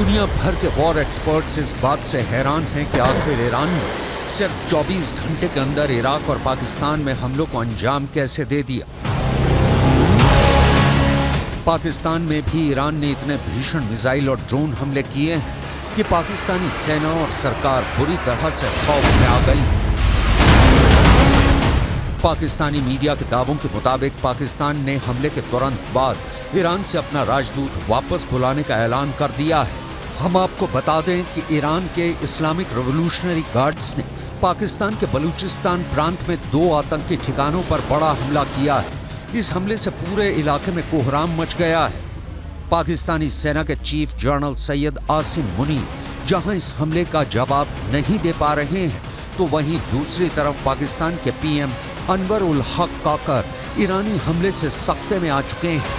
दुनिया भर के वॉर एक्सपर्ट्स इस बात से हैरान हैं कि आखिर ईरान ने सिर्फ 24 घंटे के अंदर इराक और पाकिस्तान में हमलों को अंजाम कैसे दे दिया। पाकिस्तान में भी ईरान ने इतने भीषण मिसाइल और ड्रोन हमले किए हैं कि पाकिस्तानी सेना और सरकार बुरी तरह से खौफ में आ गई। पाकिस्तानी मीडिया के दावों के मुताबिक पाकिस्तान ने हमले के तुरंत बाद ईरान से अपना राजदूत वापस बुलाने का ऐलान कर दिया है। हम आपको बता दें कि ईरान के इस्लामिक रिवॉल्यूशनरी गार्ड्स ने पाकिस्तान के बलूचिस्तान प्रांत में 2 आतंकी ठिकानों पर बड़ा हमला किया है। इस हमले से पूरे इलाके में कोहराम मच गया है। पाकिस्तानी सेना के चीफ जनरल सैयद आसिम मुनीर जहां इस हमले का जवाब नहीं दे पा रहे हैं, तो वहीं दूसरी तरफ पाकिस्तान के पीएम अनवर उल हक काकर ईरानी हमले से सख्ते में आ चुके हैं।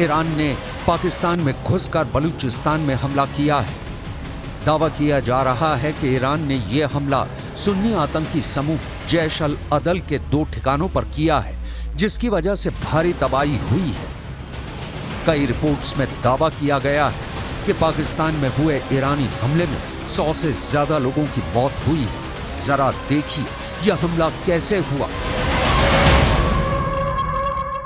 ईरान ने पाकिस्तान में घुसकर बलूचिस्तान में हमला किया है। दावा किया जा रहा है कि ईरान ने यह हमला सुन्नी आतंकी समूह जैश अल अदल के 2 ठिकानों पर किया है, जिसकी वजह से भारी तबाही हुई है। कई रिपोर्ट्स में दावा किया गया है कि पाकिस्तान में हुए ईरानी हमले में 100 से ज्यादा लोगों की मौत हुई है। जरा देखिए यह हमला कैसे हुआ।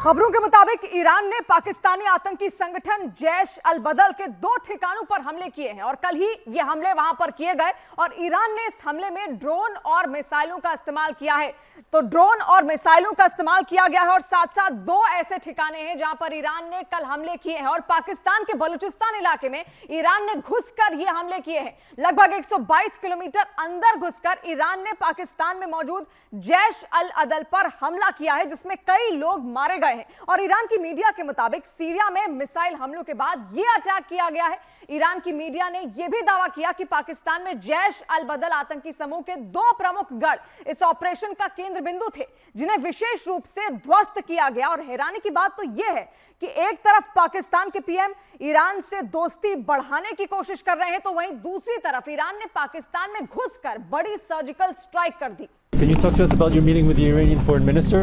खबरों के मुताबिक ईरान ने पाकिस्तानी आतंकी संगठन जैश अल बदल के 2 ठिकानों पर हमले किए हैं और कल ही ये हमले वहां पर किए गए और ईरान ने इस हमले में ड्रोन और मिसाइलों का इस्तेमाल किया है। तो ड्रोन और मिसाइलों का इस्तेमाल किया गया है और साथ साथ 2 ऐसे ठिकाने हैं जहां पर ईरान ने कल हमले किए हैं और पाकिस्तान के बलूचिस्तान इलाके में ईरान ने घुसकर ये हमले किए हैं। लगभग 122 किलोमीटर अंदर घुसकर ईरान ने पाकिस्तान में मौजूद जैश अल अदल पर हमला किया है, जिसमें कई लोग मारे गए हैं। और ईरान की मीडिया के मुताबिक सीरिया में मिसाइल हमलों के बाद यह अटैक किया गया है। ईरान की मीडिया ने यह भी दावा किया कि पाकिस्तान में जैश अल बदल आतंकी समूह के 2 प्रमुख गढ़ इस ऑपरेशन का केंद्र बिंदु थे, जिन्हें विशेष रूप से ध्वस्त किया गया। और हैरानी की बात तो यह है कि एक तरफ पाकिस्तान के पीएम ईरान से दोस्ती बढ़ाने की कोशिश कर रहे हैं, तो वहीं दूसरी तरफ ईरान ने पाकिस्तान में घुसकर बड़ी सर्जिकल स्ट्राइक कर दी। Can you talk to us about your meeting with the Iranian foreign minister?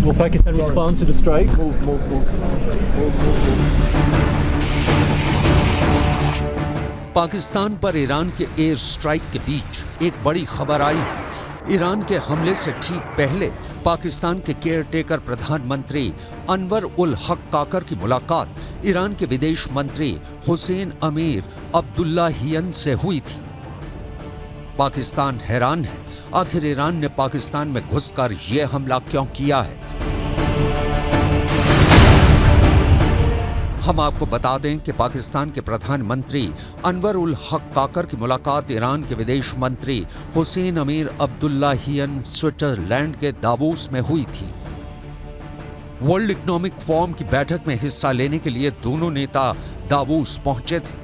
Will Pakistan respond to the strike? Pakistan पर ईरान के एयर स्ट्राइक के बीच एक बड़ी खबर आई है। ईरान के हमले से ठीक पहले पाकिस्तान के केयरटेकर प्रधानमंत्री अनवर उल हक काकर की मुलाकात ईरान के विदेश मंत्री हुसैन अमीर अब्दुल्लाहियन से हुई थी। पाकिस्तान हैरान है, आखिर ईरान ने पाकिस्तान में घुसकर यह हमला क्यों किया है। हम आपको बता दें कि पाकिस्तान के प्रधानमंत्री अनवर उल हक काकर की मुलाकात ईरान के विदेश मंत्री हुसैन अमीर अब्दुल्लाहियन स्विट्जरलैंड के दावोस में हुई थी। वर्ल्ड इकोनॉमिक फोरम की बैठक में हिस्सा लेने के लिए दोनों नेता दावोस पहुंचे थे,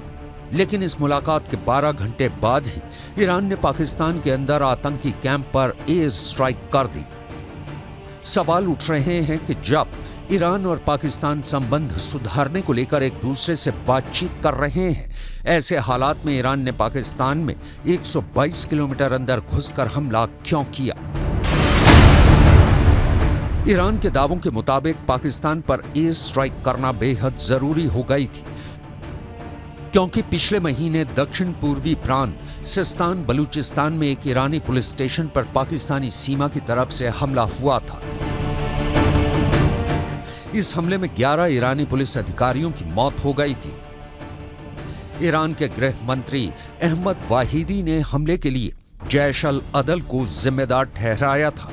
लेकिन इस मुलाकात के 12 घंटे बाद ही ईरान ने पाकिस्तान के अंदर आतंकी कैंप पर एयर स्ट्राइक कर दी। सवाल उठ रहे हैं कि जब ईरान और पाकिस्तान संबंध सुधारने को लेकर एक दूसरे से बातचीत कर रहे हैं, ऐसे हालात में ईरान ने पाकिस्तान में 122 किलोमीटर अंदर घुसकर हमला क्यों किया। ईरान के दावों के मुताबिक पाकिस्तान पर एयर स्ट्राइक करना बेहद जरूरी हो गई थी, क्योंकि पिछले महीने दक्षिण पूर्वी प्रांत सिस्तान बलूचिस्तान में एक ईरानी पुलिस स्टेशन पर पाकिस्तानी सीमा की तरफ से हमला हुआ था। इस हमले में 11 ईरानी पुलिस अधिकारियों की मौत हो गई थी। ईरान के गृह मंत्री अहमद वाहिदी ने हमले के लिए जैश अल अदल को जिम्मेदार ठहराया था,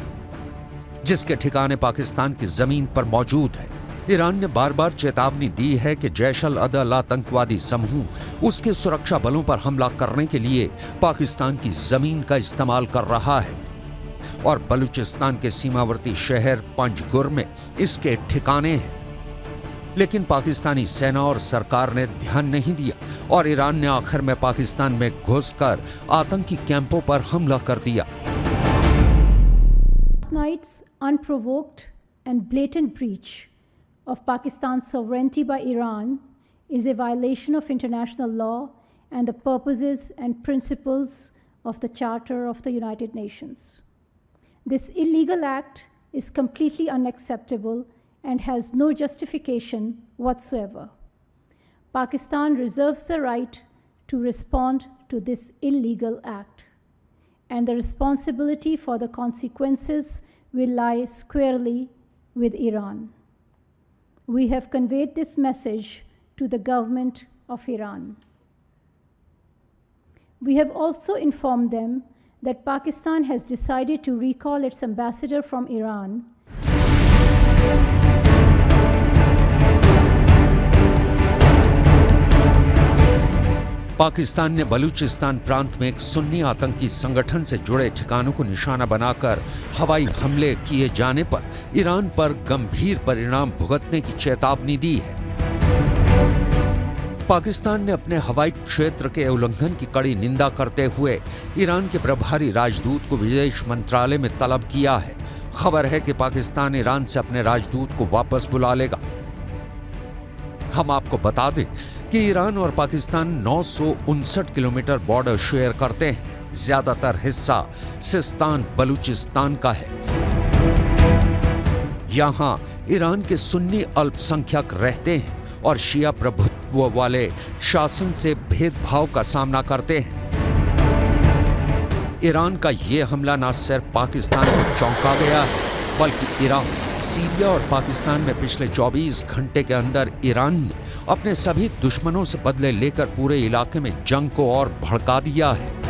जिसके ठिकाने पाकिस्तान की जमीन पर मौजूद है। ईरान ने बार बार चेतावनी दी है कि जैश अल अदल आतंकवादी समूह उसके सुरक्षा बलों पर हमला करने के लिए पाकिस्तान की जमीन का इस्तेमाल कर रहा है और बलूचिस्तान के सीमावर्ती शहर पंजगुर में इसके ठिकाने हैं। लेकिन पाकिस्तानी सेना और सरकार ने ध्यान नहीं दिया और ईरान ने आखिर में पाकिस्तान में घुसकर आतंकी कैंपों पर हमला कर दिया। Night's unprovoked and blatant breach of Pakistan's sovereignty by Iran is a violation of international law and the purposes and principles of the Charter of the United Nations. This illegal act is completely unacceptable and has no justification whatsoever. Pakistan reserves the right to respond to this illegal act, and the responsibility for the consequences will lie squarely with Iran. We have conveyed this message to the government of Iran. We have also informed them that Pakistan has decided to recall its ambassador from Iran. Pakistan ने बलूचिस्तान प्रांत में एक सुन्नी आतंकी संगठन से जुड़े ठिकानों को निशाना बनाकर हवाई हमले किए जाने पर ईरान पर गंभीर परिणाम भुगतने की चेतावनी दी है। पाकिस्तान ने अपने हवाई क्षेत्र के उल्लंघन की कड़ी निंदा करते हुए ईरान के प्रभारी राजदूत को विदेश मंत्रालय में तलब किया है। खबर है कि पाकिस्तान ईरान से अपने राजदूत को वापस बुला लेगा। हम आपको बता दें कि ईरान और पाकिस्तान 959 किलोमीटर बॉर्डर शेयर करते हैं। ज्यादातर हिस्सा सिस्तान बलूचिस्तान का है। यहां ईरान के सुन्नी अल्पसंख्यक रहते हैं और शिया प्रभुत्व वाले शासन से भेदभाव का सामना करते हैं। ईरान का यह हमला न सिर्फ पाकिस्तान को चौंका गया है, बल्कि ईरान, सीरिया और पाकिस्तान में पिछले 24 घंटे के अंदर ईरान ने अपने सभी दुश्मनों से बदले लेकर पूरे इलाके में जंग को और भड़का दिया है।